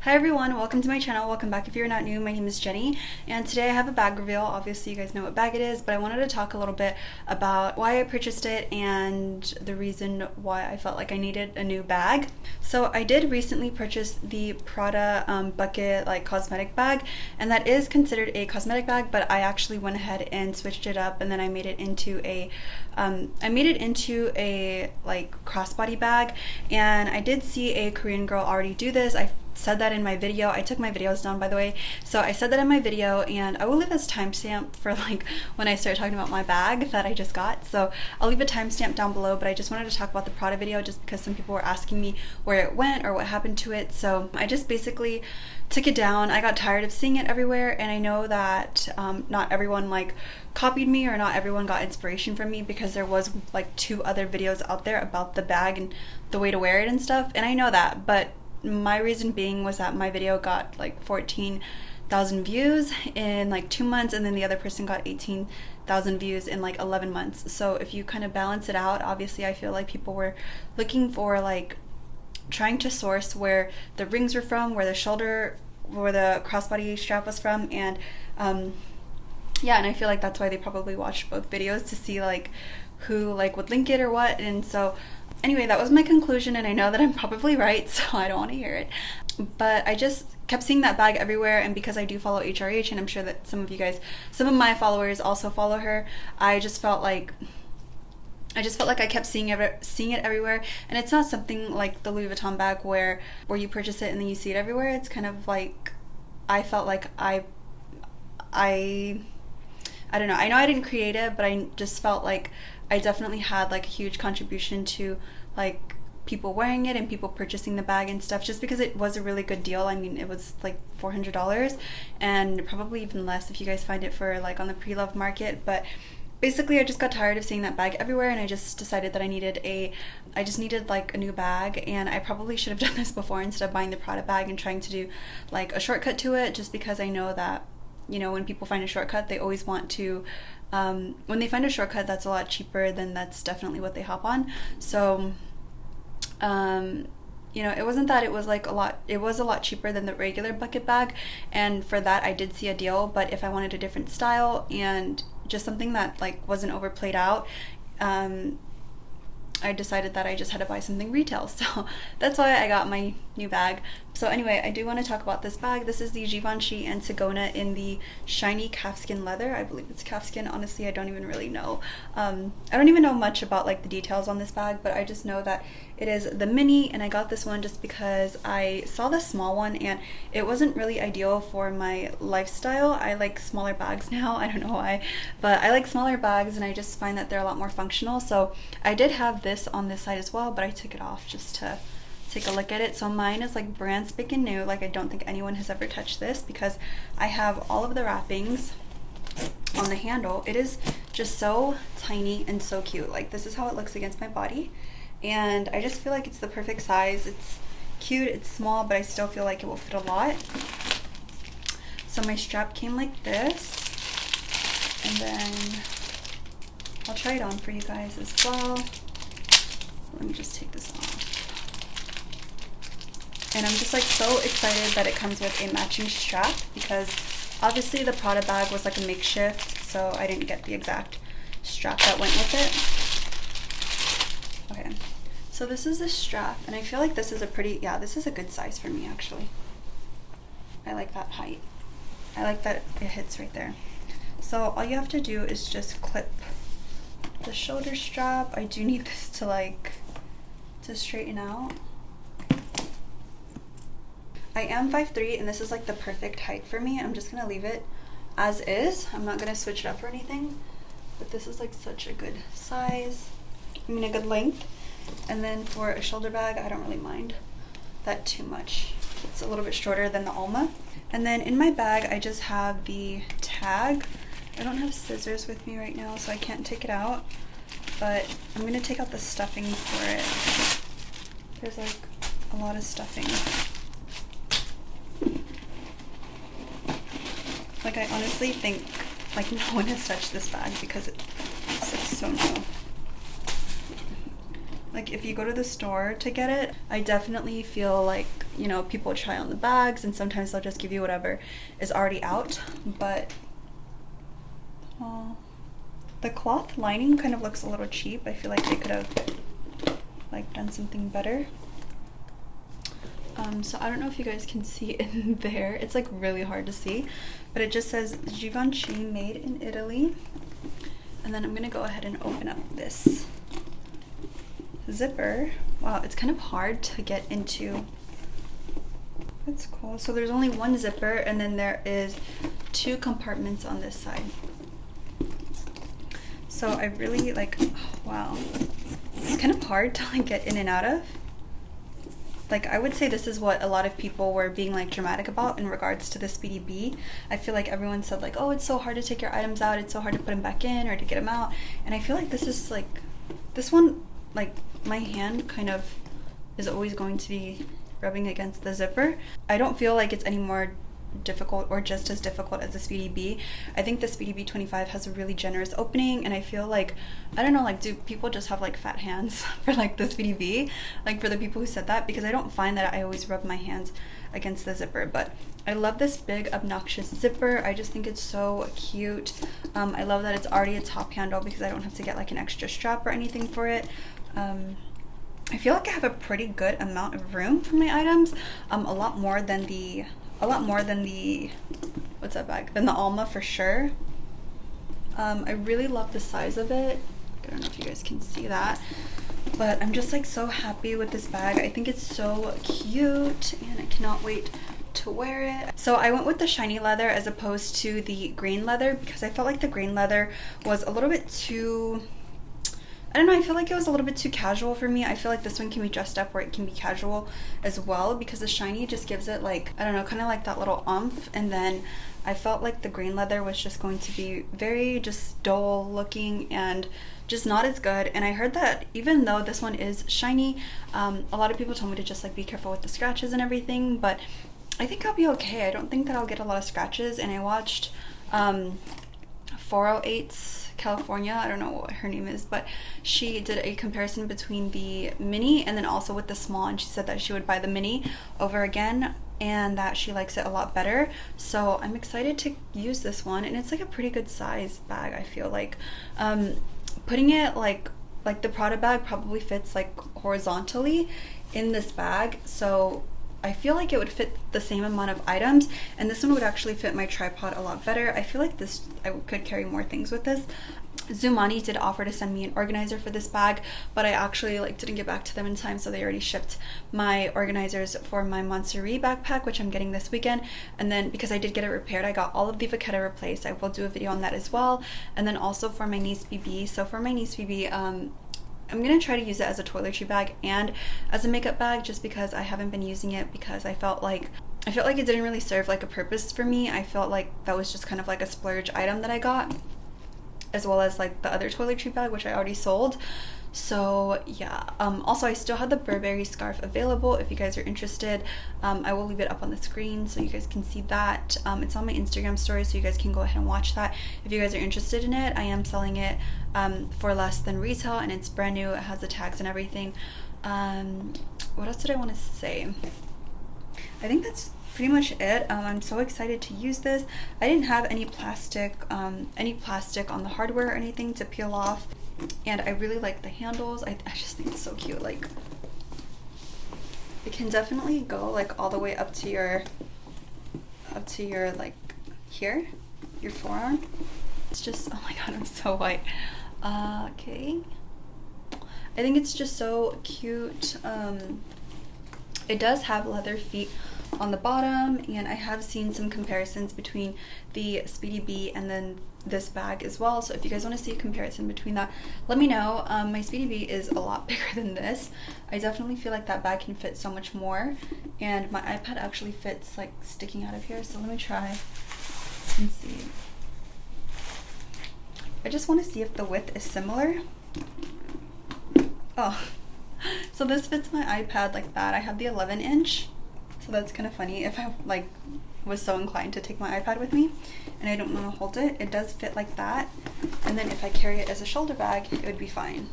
Hi everyone, welcome to my channel. Welcome back if you're not new. My name is Jenny, and today I have a bag reveal. Obviously you guys know what bag it is, but I wanted to talk a little bit about why I purchased it and the reason why I felt like I needed a new bag. So I did recently purchase the Prada bucket like cosmetic bag, and that is considered a cosmetic bag, but I actually went ahead and switched it up, and then I made it into a like crossbody bag. And I did see a Korean girl already do this. I said that in my video. I took my videos down, by the way, so I said that in my video, and I will leave this timestamp for like when I start talking about my bag that I just got, so I'll leave a timestamp down below. But I just wanted to talk about the Prada video just because some people were asking me where it went or what happened to it, so I just basically took it down. I got tired of seeing it everywhere, and I know that not everyone like copied me, or not everyone got inspiration from me, because there was like 2 other videos out there about the bag and the way to wear it and stuff, and I know that, but my reason being was that my video got like 14,000 views in like 2 months, and then the other person got 18,000 views in like 11 months. So if you kind of balance it out, obviously I feel like people were looking for like trying to source where the rings were from, where the crossbody strap was from, and yeah, and I feel like that's why they probably watched both videos to see like who like would link it or what. And so anyway, that was my conclusion, and I know that I'm probably right, so I don't want to hear it. But I just kept seeing that bag everywhere, and because I do follow HRH, and I'm sure that some of my followers also follow her, I just felt like I kept seeing it everywhere. And it's not something like the Louis Vuitton bag where you purchase it and then you see it everywhere. It's kind of like, I felt like I don't know. I know I didn't create it, but I just felt like I definitely had like a huge contribution to like people wearing it and people purchasing the bag and stuff, just because it was a really good deal. I mean, it was like $400, and probably even less if you guys find it for like on the pre-loved market. But basically I just got tired of seeing that bag everywhere, and I just decided that I just needed like a new bag. And I probably should have done this before instead of buying the Prada bag and trying to do like a shortcut to it, just because I know that, you know, when people find a shortcut, they always want to, when they find a shortcut that's a lot cheaper, then that's definitely what they hop on. So, you know, it wasn't that it was like it was a lot cheaper than the regular bucket bag, and for that I did see a deal. But if I wanted a different style and just something that like wasn't overplayed out, I decided that I just had to buy something retail, so that's why I got my new bag. So anyway, I do want to talk about this bag. This is the Givenchy Antigona in the shiny calfskin leather. I believe it's calfskin. Honestly, I don't even really know. I don't even know much about like the details on this bag, but I just know that it is the mini, and I got this one just because I saw the small one and it wasn't really ideal for my lifestyle. I like smaller bags now. I don't know why, but I like smaller bags, and I just find that they're a lot more functional. So I did have this on this side as well, but I took it off just to take a look at it. So mine is like brand spanking new. Like, I don't think anyone has ever touched this, because I have all of the wrappings on the handle. It is just so tiny and so cute. Like, this is how it looks against my body, and I just feel like it's the perfect size. It's cute, it's small, but I still feel like it will fit a lot. So my strap came like this, and then I'll try it on for you guys as well. Let me just take this off. And I'm just like so excited that it comes with a matching strap, because obviously the Prada bag was like a makeshift, so I didn't get the exact strap that went with it. Okay, so this is the strap, and I feel like this is this is a good size for me actually. I like that height. I like that it hits right there. So all you have to do is just clip the shoulder strap. I do need this to straighten out. I am 5'3", and this is like the perfect height for me. I'm just gonna leave it as is. I'm not gonna switch it up or anything, but this is like such a good size. I mean, a good length. And then for a shoulder bag, I don't really mind that too much. It's a little bit shorter than the Alma. And then in my bag, I just have the tag. I don't have scissors with me right now, so I can't take it out, but I'm gonna take out the stuffing for it. There's like a lot of stuffing. Like, I honestly think like no one has touched this bag because it's like so new. Like, if you go to the store to get it, I definitely feel like you know, people try on the bags, and sometimes they'll just give you whatever is already out. But the cloth lining kind of looks a little cheap. I feel like they could have like done something better. So I don't know if you guys can see in there. It's like really hard to see, but it just says Givenchy, made in Italy. And then I'm gonna go ahead and open up this zipper. Wow, it's kind of hard to get into. That's cool. So there's only one zipper, and then there is 2 compartments on this side. So I really like, oh, wow. It's kind of hard to like get in and out of. Like, I would say this is what a lot of people were being like dramatic about in regards to the Speedy B. I feel like everyone said like, oh, it's so hard to take your items out, it's so hard to put them back in or to get them out. And I feel like this is like, this one, like my hand kind of is always going to be rubbing against the zipper. I don't feel like it's any more difficult or just as difficult as the Speedy B. I think the Speedy B 25 has a really generous opening, and I feel like, I don't know, like, do people just have like fat hands for like the Speedy B? Like, for the people who said that, because I don't find that I always rub my hands against the zipper. But I love this big obnoxious zipper. I just think it's so cute. I love that it's already a top handle because I don't have to get like an extra strap or anything for it. I feel like I have a pretty good amount of room for my items, a lot more than the what's that bag, than the Alma for sure. I really love the size of it. I don't know if you guys can see that, but I'm just like so happy with this bag. I think it's so cute and I cannot wait to wear it. So I went with the shiny leather as opposed to the green leather because I felt like the green leather was a little bit too, I don't know, I feel like it was a little bit too casual for me. I feel like this one can be dressed up where it can be casual as well, because the shiny just gives it like, I don't know, kind of like that little oomph. And then I felt like the green leather was just going to be very just dull looking and just not as good. And I heard that even though this one is shiny, a lot of people told me to just like be careful with the scratches and everything, but I think I'll be okay. I don't think that I'll get a lot of scratches. And I watched 408's California, I don't know what her name is, but she did a comparison between the mini and then also with the small, and she said that she would buy the mini over again and that she likes it a lot better. So I'm excited to use this one, and it's like a pretty good size bag. I feel like putting it like the Prada bag probably fits like horizontally in this bag, so I feel like it would fit the same amount of items, and this one would actually fit my tripod a lot better. I feel like this, I could carry more things with this. Zumani did offer to send me an organizer for this bag, but I actually like didn't get back to them in time, so they already shipped my organizers for my Montsouris backpack, which I'm getting this weekend. And then because I did get it repaired, I got all of the vachetta replaced. I will do a video on that as well. And then also for my niece BB. So for my niece BB, I'm gonna try to use it as a toiletry bag and as a makeup bag, just because I haven't been using it, because I felt like it didn't really serve like a purpose for me. I felt like that was just kind of like a splurge item that I got, as well as like the other toiletry bag, which I already sold. So yeah, also I still have the Burberry scarf available if you guys are interested. I will leave it up on the screen so you guys can see that. It's on my Instagram story, so you guys can go ahead and watch that if you guys are interested in it. I am selling it for less than retail, and it's brand new. It has the tags and everything. What else did I want to say? I think that's pretty much it. I'm so excited to use this. I didn't have any plastic on the hardware or anything to peel off, and I really like the handles. I just think it's so cute. Like, it can definitely go like all the way up to your like here, your forearm. It's just, oh my god, I'm so white. Okay, I think it's just so cute. It does have leather feet on the bottom, and I have seen some comparisons between the Speedy B and then this bag as well. So if you guys want to see a comparison between that, let me know. My Speedy B is a lot bigger than this. I definitely feel like that bag can fit so much more, and my iPad actually fits like sticking out of here. So let me try and see. I just want to see if the width is similar. Oh, so this fits my iPad like that. I have the 11-inch. So that's kind of funny. If I like was so inclined to take my iPad with me and I don't want to hold it, it does fit like that. And then if I carry it as a shoulder bag, it would be fine.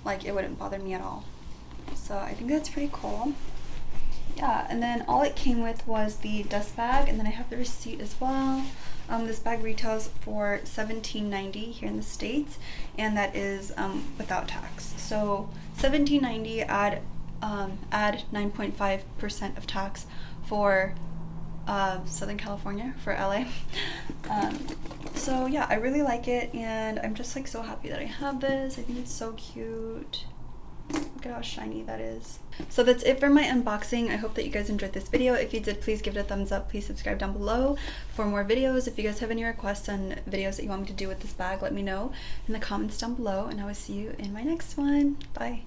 Like, it wouldn't bother me at all. So I think that's pretty cool. yeah, and then all it came with was the dust bag, and then I have the receipt as well. This bag retails for $17.90 here in the States, and that is without tax. So $17.90, add 9.5% of tax for Southern California, for LA. So yeah, I really like it, and I'm just like so happy that I have this. I think it's so cute. Look at how shiny that is. So that's it for my unboxing. I hope that you guys enjoyed this video. If you did, please give it a thumbs up. Please subscribe down below for more videos. If you guys have any requests on videos that you want me to do with this bag, let me know in the comments down below, and I will see you in my next one. Bye.